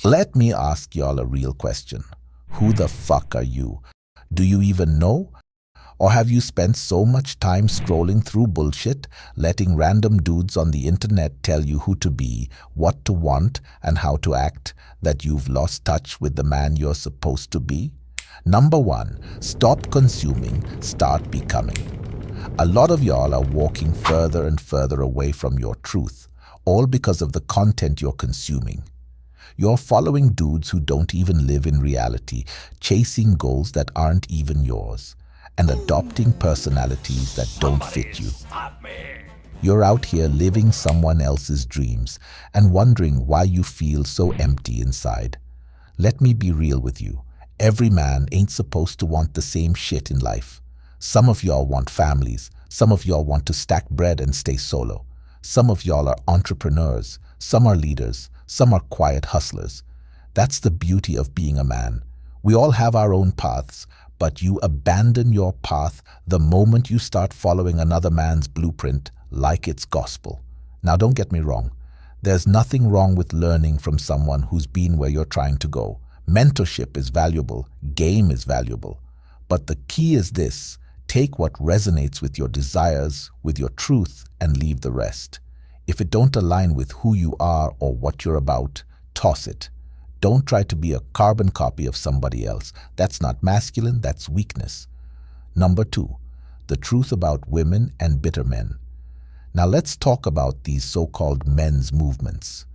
Let me ask y'all a real question. Who the fuck are you? Do you even know? Or have you spent so much time scrolling through bullshit, letting random dudes on the internet tell you who to be, what to want, and how to act, that you've lost touch with the man you're supposed to be? Number one, stop consuming, start becoming. A lot of y'all are walking further and further away from your truth, all because of the content you're consuming. You're following dudes who don't even live in reality, chasing goals that aren't even yours, and adopting personalities that don't fit you. You're out here living someone else's dreams and wondering why you feel so empty inside. Let me be real with you. Every man ain't supposed to want the same shit in life. Some of y'all want families. Some of y'all want to stack bread and stay solo. Some of y'all are entrepreneurs. Some are leaders. Some are quiet hustlers. That's the beauty of being a man. We all have our own paths, but you abandon your path the moment you start following another man's blueprint like it's gospel. Now, don't get me wrong. There's nothing wrong with learning from someone who's been where you're trying to go. Mentorship is valuable. Game is valuable. But the key is this: take what resonates with your desires, with your truth, and leave the rest. If it don't align with who you are or what you're about, toss it. Don't try to be a carbon copy of somebody else. That's not masculine, that's weakness. Number two, the truth about women and bitter men. Now let's talk about these so-called men's movements.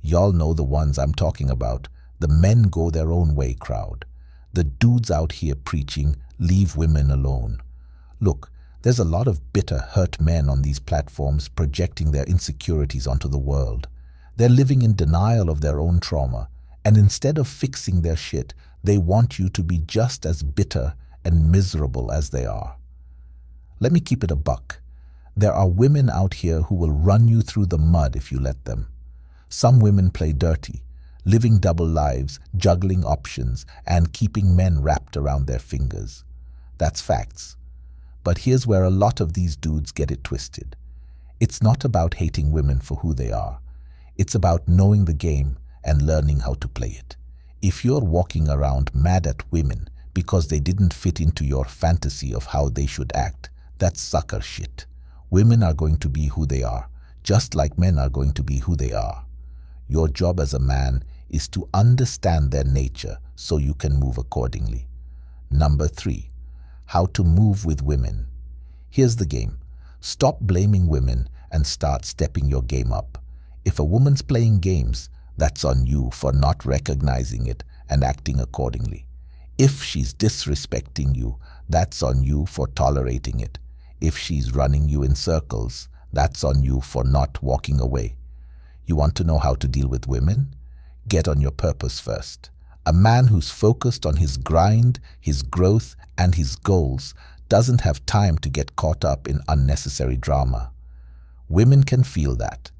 Y'all know the ones I'm talking about, the men go their own way crowd. The dudes out here preaching, leave women alone. Look, there's a lot of bitter, hurt men on these platforms projecting their insecurities onto the world. They're living in denial of their own trauma. And instead of fixing their shit, they want you to be just as bitter and miserable as they are. Let me keep it a buck. There are women out here who will run you through the mud if you let them. Some women play dirty, living double lives, juggling options, and keeping men wrapped around their fingers. That's facts. But here's where a lot of these dudes get it twisted. It's not about hating women for who they are. It's about knowing the game and learning how to play it. If you're walking around mad at women because they didn't fit into your fantasy of how they should act, that's sucker shit. Women are going to be who they are, just like men are going to be who they are. Your job as a man is to understand their nature so you can move accordingly. Number three, how to move with women. Here's the game. Stop blaming women and start stepping your game up. If a woman's playing games, that's on you for not recognizing it and acting accordingly. If she's disrespecting you, that's on you for tolerating it. If she's running you in circles, that's on you for not walking away. You want to know how to deal with women? Get on your purpose first. A man who's focused on his grind, his growth, and his goals doesn't have time to get caught up in unnecessary drama. Women can feel that.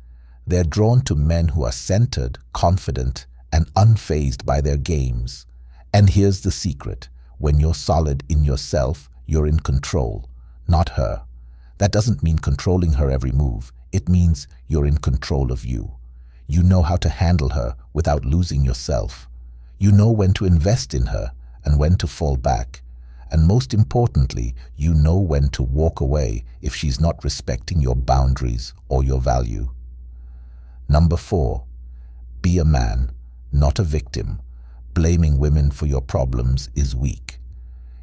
They're drawn to men who are centered, confident, and unfazed by their games. And here's the secret. When you're solid in yourself, you're in control, not her. That doesn't mean controlling her every move. It means you're in control of you. You know how to handle her without losing yourself. You know when to invest in her and when to fall back. And most importantly, you know when to walk away if she's not respecting your boundaries or your value. Number four, be a man, not a victim. Blaming women for your problems is weak.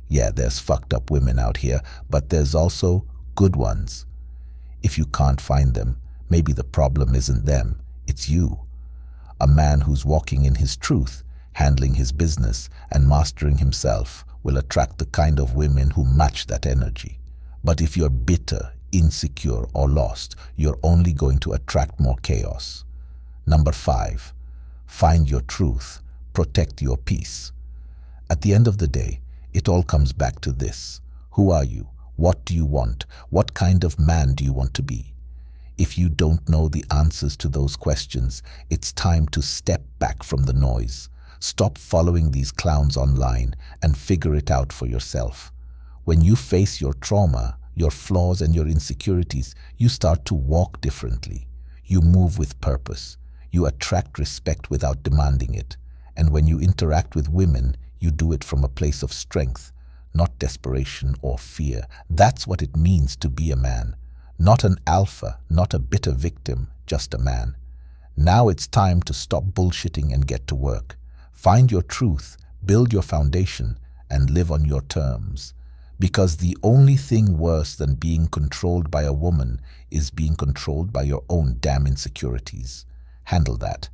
Yeah, there's fucked up women out here, but there's also good ones. If you can't find them, maybe the problem isn't them, it's you. A man who's walking in his truth, handling his business, and mastering himself will attract the kind of women who match that energy. But if you're bitter, insecure, or lost, you're only going to attract more chaos. Number five, find your truth, protect your peace. At the end of the day, it all comes back to this. Who are you? What do you want? What kind of man do you want to be? If you don't know the answers to those questions, it's time to step back from the noise. Stop following these clowns online and figure it out for yourself. When you face your trauma, your flaws and your insecurities, you start to walk differently. You move with purpose. You attract respect without demanding it. And when you interact with women, you do it from a place of strength, not desperation or fear. That's what it means to be a man. Not an alpha, not a bitter victim, just a man. Now it's time to stop bullshitting and get to work. Find your truth, build your foundation, and live on your terms. Because the only thing worse than being controlled by a woman is being controlled by your own damn insecurities. Handle that.